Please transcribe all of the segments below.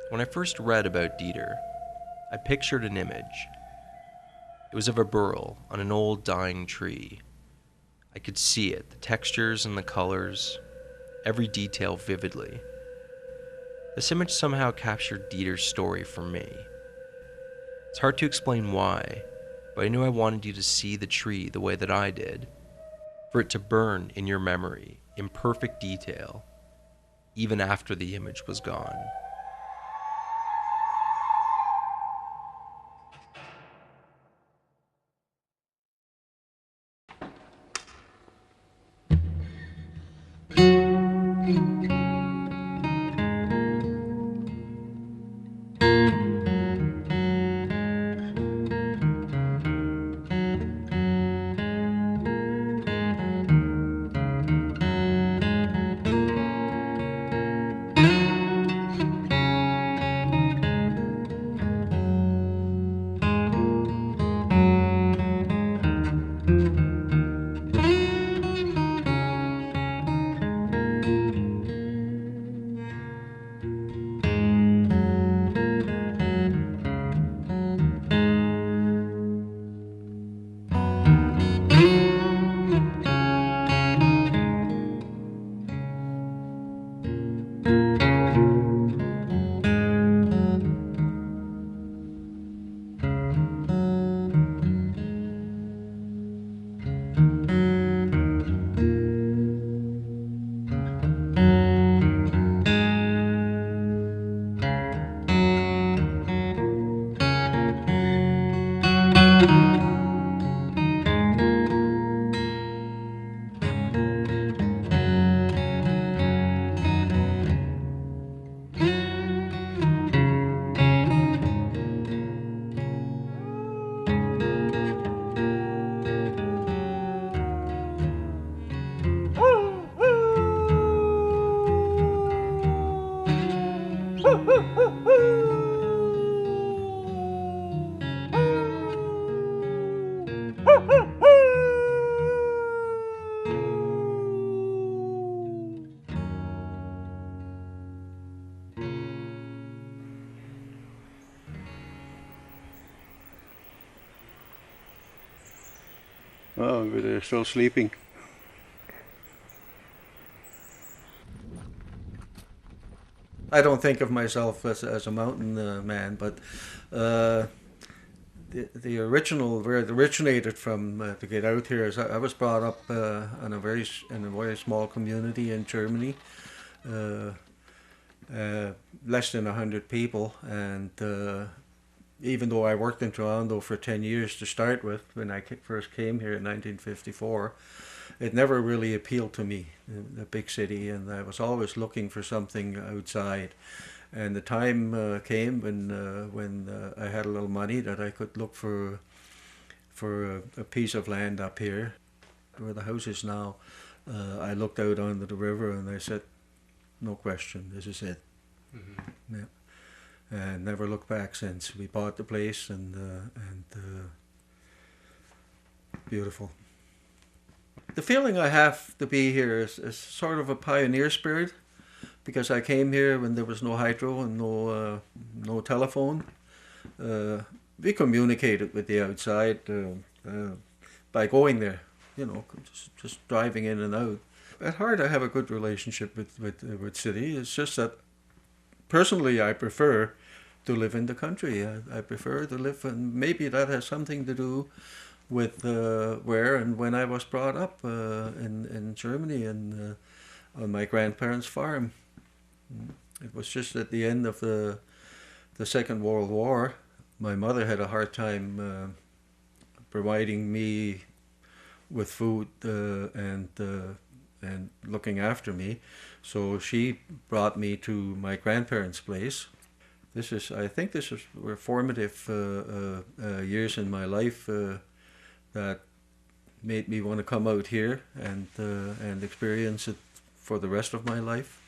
When I first read about Dieter, I pictured an image. It was of a burl on an old dying tree. I could see it, the textures and the colors, every detail vividly. This image somehow captured Dieter's story for me. It's hard to explain why, but I knew I wanted you to see the tree the way that I did, for it to burn in your memory in perfect detail, even after the image was gone. Oh, they're still sleeping. I don't think of myself as a mountain man, but the original, where it originated from to get out here is I was brought up in a very small community in Germany, uh, less than 100 people, and even though I worked in Toronto for 10 years to start with, when I first came here in 1954, it never really appealed to me, the big city, and I was always looking for something outside. And the time came when I had a little money that I could look for a piece of land up here, where the house is now. I looked out onto the river and I said, no question, this is it. Mm-hmm. Yeah. And never looked back since. We bought the place and beautiful. The feeling I have to be here is sort of a pioneer spirit, because I came here when there was no hydro and no telephone. We communicated with the outside by going there, just driving in and out. At heart, I have a good relationship with city. It's just that personally, I prefer to live in the country. I prefer to live, and maybe that has something to do with where and when I was brought up in Germany and on my grandparents' farm. It was just at the end of the Second World War. My mother had a hard time providing me with food and looking after me, so she brought me to my grandparents' place. I think were formative years in my life that made me want to come out here and experience it for the rest of my life.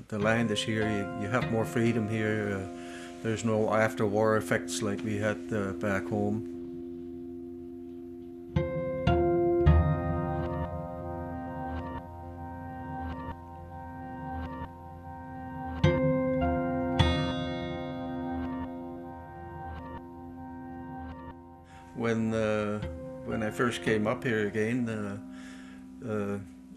The land is here. You have more freedom here. There's no after-war effects like we had back home. when I first came up here again,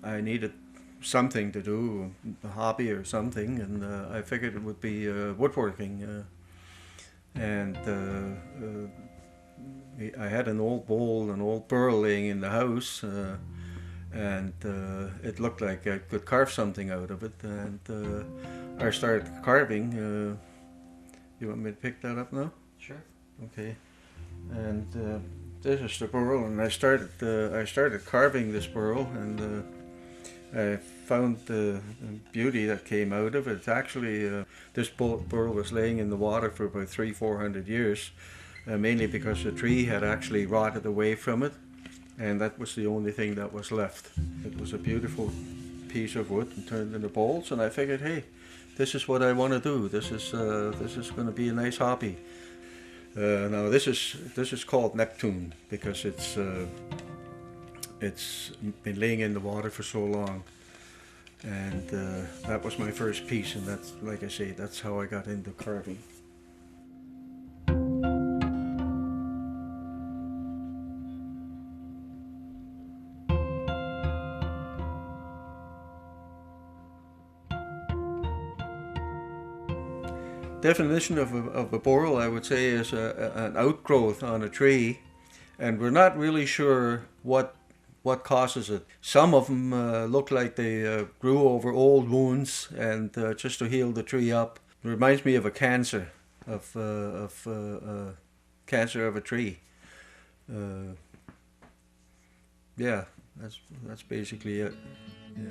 I needed something to do, a hobby or something, and I figured it would be woodworking. And I had an old bowl, an old burl laying in the house, and it looked like I could carve something out of it. And I started carving. You want me to pick that up now? Sure. Okay. And this is the burl, and I started carving this burl, and I found the beauty that came out of it. It's actually, this burl was laying in the water for about 300-400 years, mainly because the tree had actually rotted away from it, and that was the only thing that was left. It was a beautiful piece of wood and turned into bowls, and I figured, hey, this is what I want to do. This is going to be a nice hobby. Now this is called Neptune because it's been laying in the water for so long, and that was my first piece, and that's, like I say, that's how I got into carving. Definition of a burl, I would say, is an outgrowth on a tree, and we're not really sure what causes it. Some of them look like they grew over old wounds and just to heal the tree up. It reminds me of a cancer, cancer of a tree. Yeah, that's basically it. Yeah.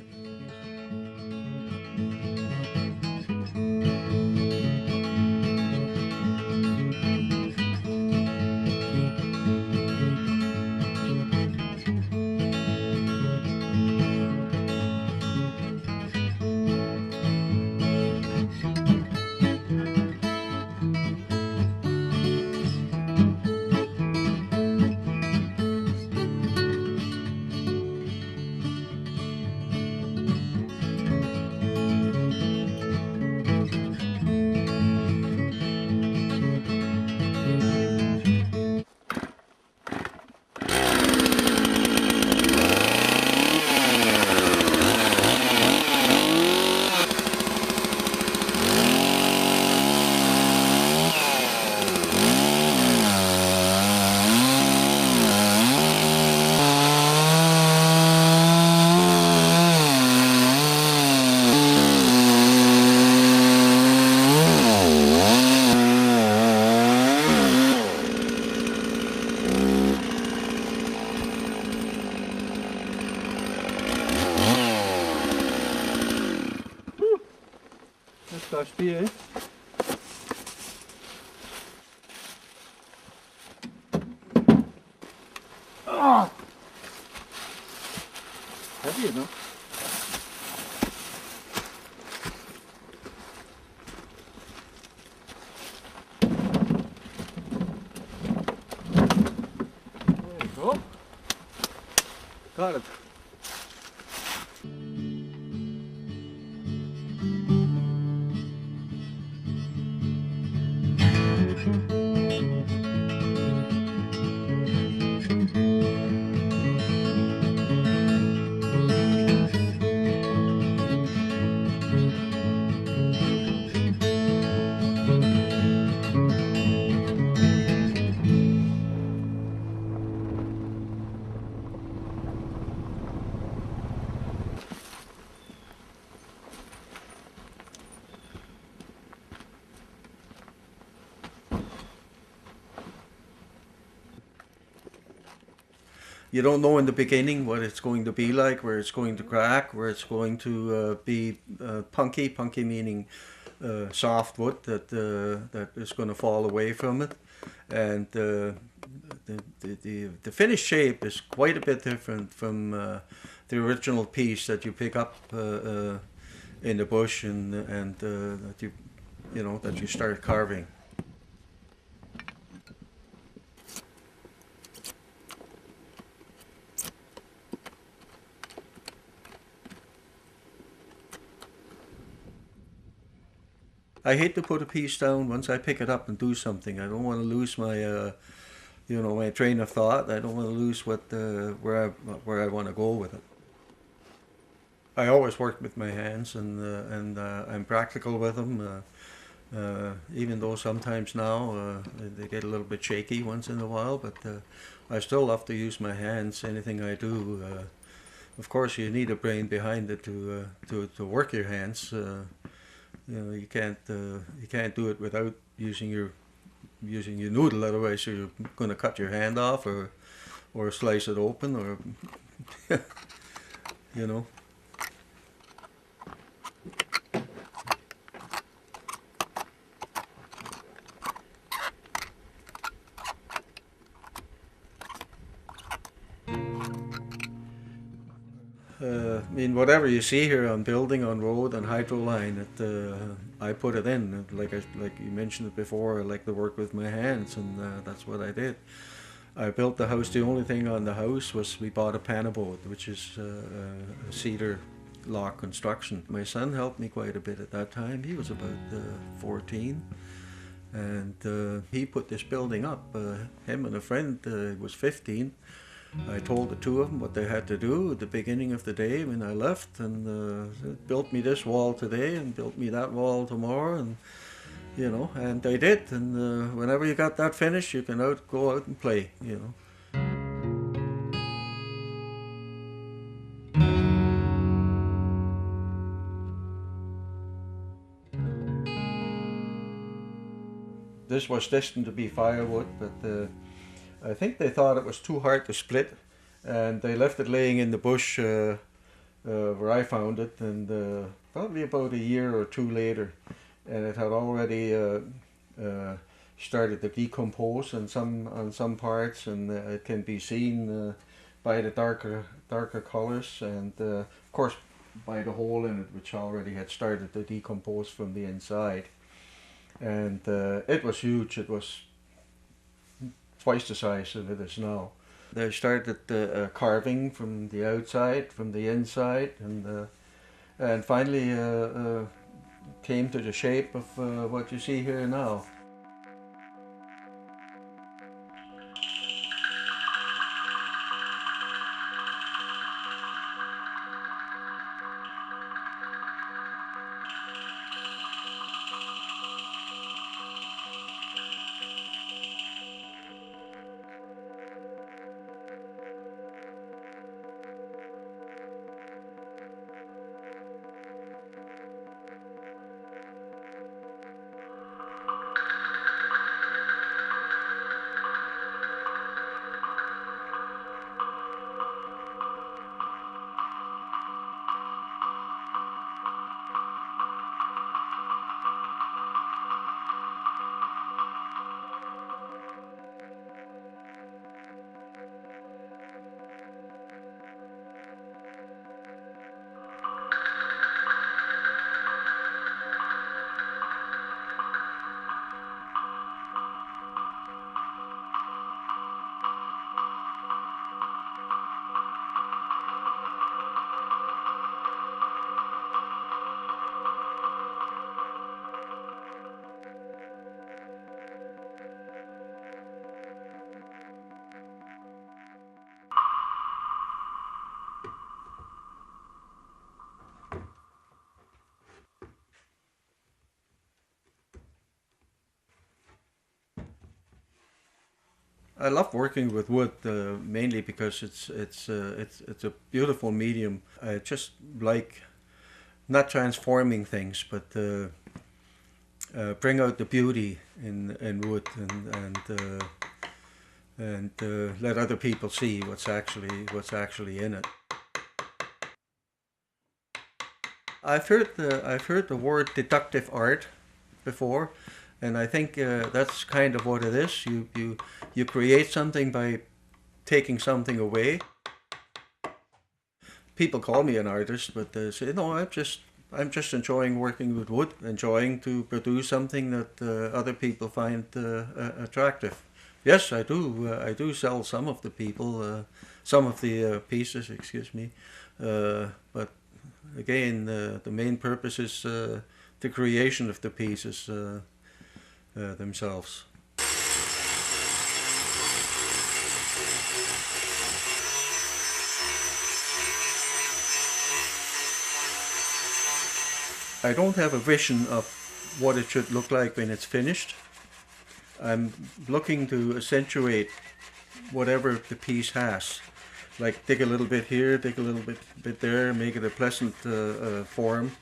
That's beer. Oh! Heavy enough. There you go. Got it. You don't know in the beginning what it's going to be like, where it's going to crack, where it's going to be punky. Punky meaning soft wood that is going to fall away from it, and the finished shape is quite a bit different from the original piece that you pick up in the bush and that you start carving. I hate to put a piece down once I pick it up and do something. I don't want to lose my my train of thought. I don't want to lose where I want to go with it. I always work with my hands, and I'm practical with them. Even though sometimes now they get a little bit shaky once in a while, but I still love to use my hands. Anything I do, of course, you need a brain behind it to work your hands. You can't do it without using your noodle. Otherwise, you're going to cut your hand off or slice it open, or you know. I mean, whatever you see here on building, on road, and hydro line, I put it in. Like you mentioned it before, I like to work with my hands, and that's what I did. I built the house. The only thing on the house was we bought a panaboat, which is a cedar lock construction. My son helped me quite a bit at that time. He was about 14, and he put this building up. Him and a friend was 15. I told the two of them what they had to do at the beginning of the day when I left, and built me this wall today and built me that wall tomorrow, and and they did. And whenever you got that finished, you can go out and play. This was destined to be firewood, but I think they thought it was too hard to split, and they left it laying in the bush where I found it, and probably about a year or two later, and it had already started to decompose on some parts, and it can be seen by the darker colors, and of course by the hole in it, which already had started to decompose from the inside. And it was huge. It was twice the size of it is now. They started carving from the outside, from the inside, and finally came to the shape of what you see here now. I love working with wood mainly because it's a beautiful medium. I just like not transforming things, but bring out the beauty in wood, and let other people see what's actually in it. I've heard the word deductive art before. And I think that's kind of what it is. You create something by taking something away. People call me an artist, but they say, no, I'm just enjoying working with wood, enjoying to produce something that other people find attractive. Yes, I do. I do sell some of the pieces. Excuse me. But again, the main purpose is the creation of the pieces. Themselves. I don't have a vision of what it should look like when it's finished. I'm looking to accentuate whatever the piece has. Like dig a little bit here, dig a little bit there, make it a pleasant form.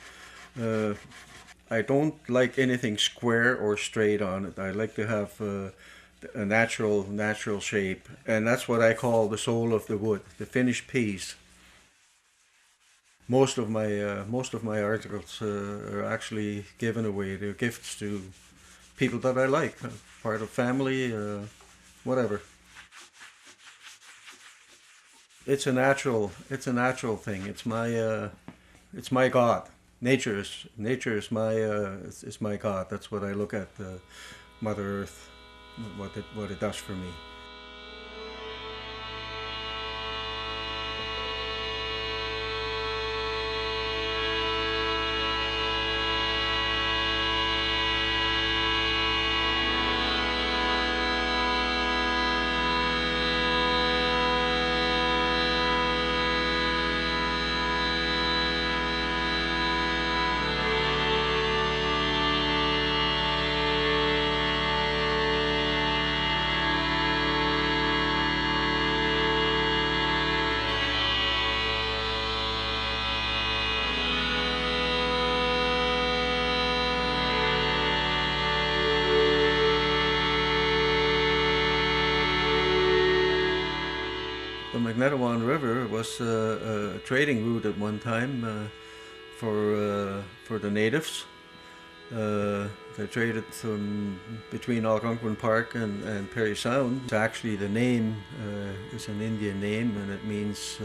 I don't like anything square or straight on it. I like to have a natural shape, and that's what I call the soul of the wood, the finished piece. Most of my articles are actually given away. They're gifts to people that I like, part of family, whatever. It's a natural thing. It's my God. Nature is my God. That's what I look at, Mother Earth, what it does for me. The Magnetawan River was a trading route at one time for the natives. They traded between Algonquin Park and Perry Sound. Actually, the name is an Indian name, and it means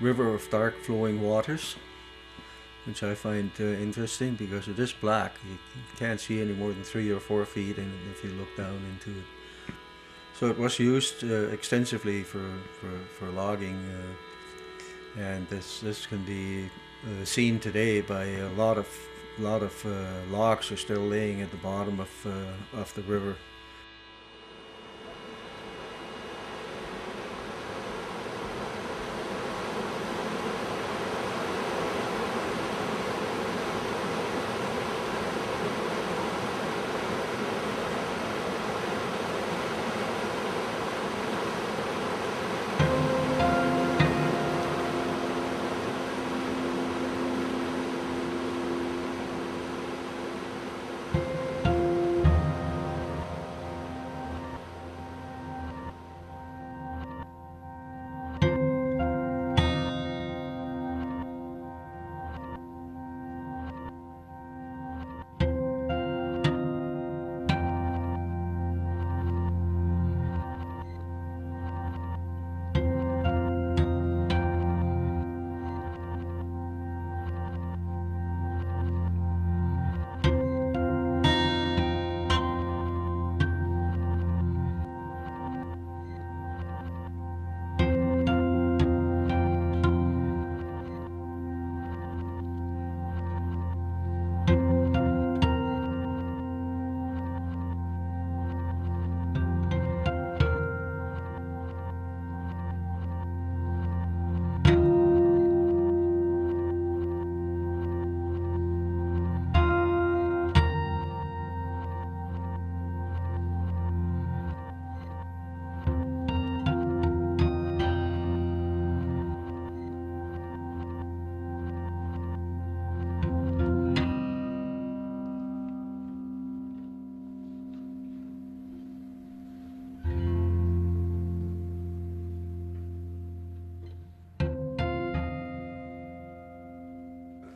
river of dark flowing waters, which I find interesting because it is black. You can't see any more than 3 or 4 feet in it if you look down into it. So it was used extensively for logging, and this can be seen today by a lot of logs are still laying at the bottom of the river.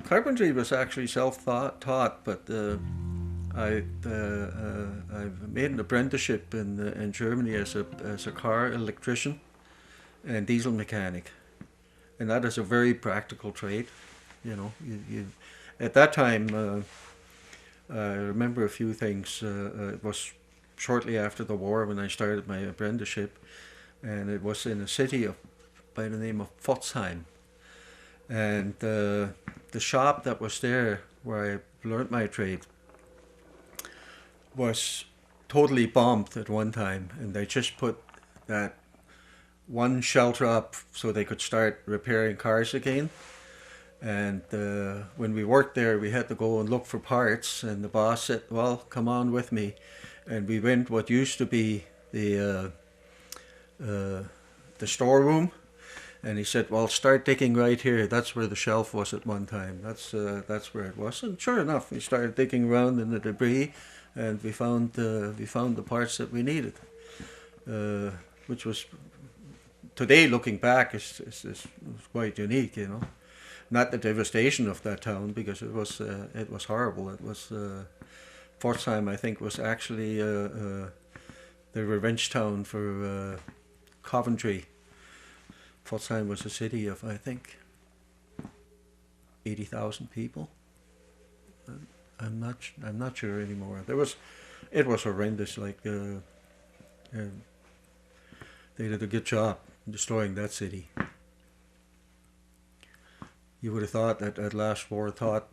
Carpentry was actually self-taught, but I made an apprenticeship in Germany as a car electrician and diesel mechanic, and that is a very practical trade. You know, you at that time I remember a few things. It was shortly after the war when I started my apprenticeship, and it was in a city by the name of Pforzheim. And the shop that was there where I learned my trade was totally bombed at one time, and they just put that one shelter up so they could start repairing cars again. And when we worked there, we had to go and look for parts. And the boss said, "Well, come on with me." And we went what used to be the storeroom. And he said, "Well, start digging right here. That's where the shelf was at one time. That's where it was." And sure enough, we started digging around in the debris, and we found the parts that we needed, which was, today looking back, is quite unique, you know. Not the devastation of that town, because it was horrible. It was Pforzheim, I think, was actually the revenge town for Coventry. Pforzheim was a city of, I think, 80,000 people. I'm not sure anymore. It was horrendous. Like they did a good job destroying that city. You would have thought that at last war taught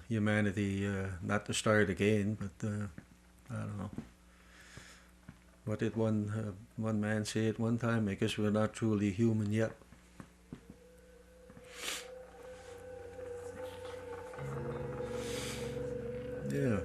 humanity not to start again, but I don't know. What did one man say at one time? I guess we're not truly human yet. Yeah.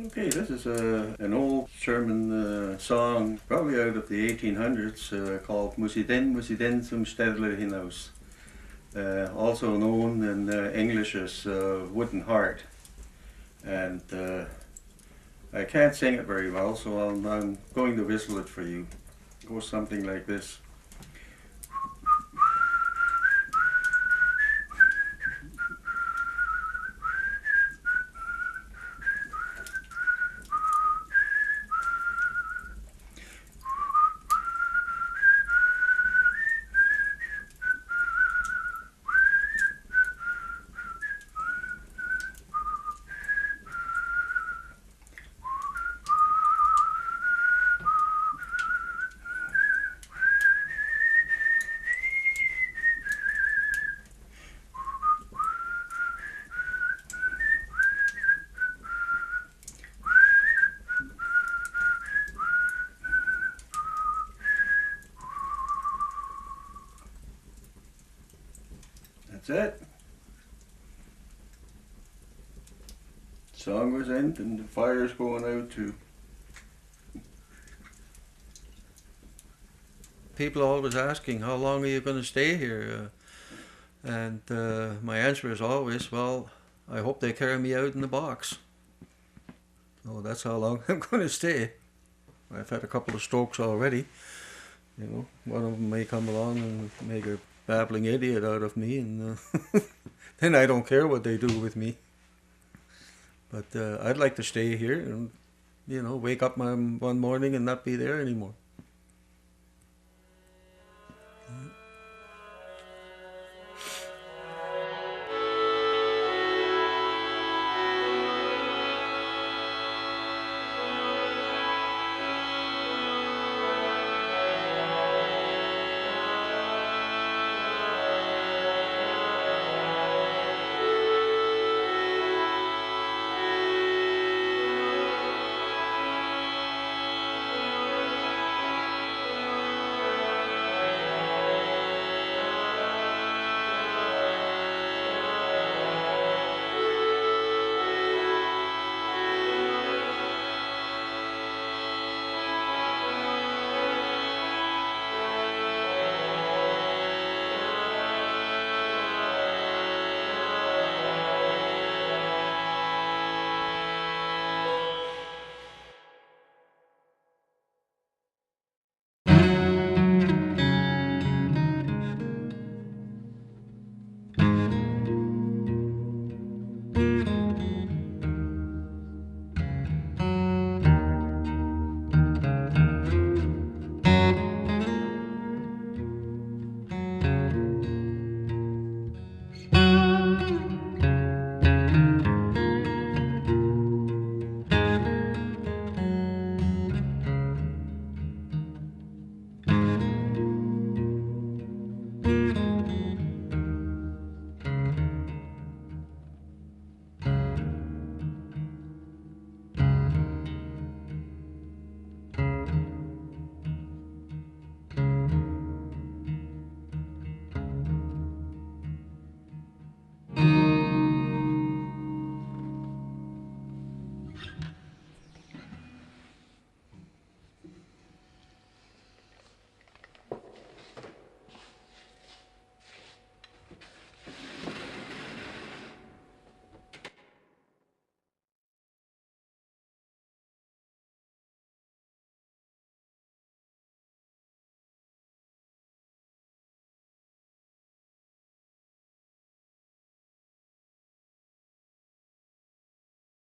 Okay, this is an old German song, probably out of the 1800s, called Muss ich denn zum Städtler hinaus, also known in English as Wooden Heart. And I can't sing it very well, so I'm going to whistle it for you. It goes something like this. That's it. Song was end and the fire's going out too. People are always asking, how long are you going to stay here? And my answer is always, well, I hope they carry me out in the box. So that's how long I'm going to stay. I've had a couple of strokes already. You know, one of them may come along and make a babbling idiot out of me, and then I don't care what they do with me. But I'd like to stay here and, you know, wake up one morning and not be there anymore.